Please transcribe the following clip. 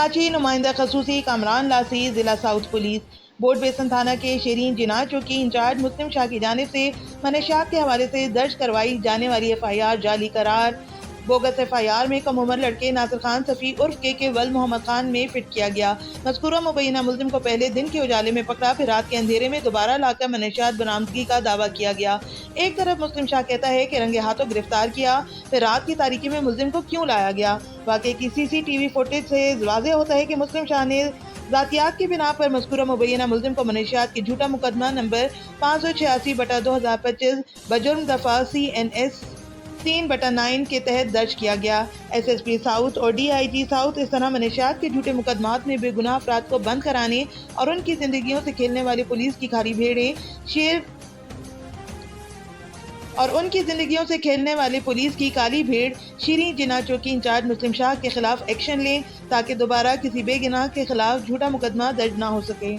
कराची नुमाइंदा खसूसी कामरान लासी, जिला साउथ पुलिस बोर्ड बेसन थाना के शेरीन जिना चौकी इंचार्ज मुस्लिम शाह की जानिब से मनशियात के हवाले से दर्ज करवाई जाने वाली FIR जाली करार। बोगस FIR में कम उम्र लड़के नासिर खान सफ़ी उर्फ के वल मोहम्मद खान में फिट किया गया। मज़कूरा मुबैना मुल्ज़िम को पहले दिन के उजाले में पकड़ा, फिर रात के अंधेरे में दोबारा लाकर मनशियात बरामदगी का दावा किया गया। एक तरफ मुस्लिम शाह कहता है कि रंगे हाथों गिरफ्तार किया, फिर रात की तारीकी में मुल्ज़िम को क्यों लाया गया। वाक़े की CCTV फुटेज से वाज़ेह होता है कि मुस्लिम शाह ने ज़ातियात की बिना पर मज़कूरा मुबैना मुल्ज़िम को मनशियात की झूठा मुकदमा नंबर 586/2025 बजुर्म दफ़ा CNS 3/9 के तहत दर्ज किया गया। SSP साउथ और DIG साउथ इस तरह मनशियात के झूठे मुकदमात में बेगुनाह अफराद को बंद कराने और उनकी जिंदगियों से खेलने वाली पुलिस की खाली भेड़ें काली भेड़ शीरीं जिना चौकी इंचार्ज मुस्लिम शाह के खिलाफ एक्शन लें ताकि दोबारा किसी बेगुनाह के खिलाफ झूठा मुकदमा दर्ज न हो सके।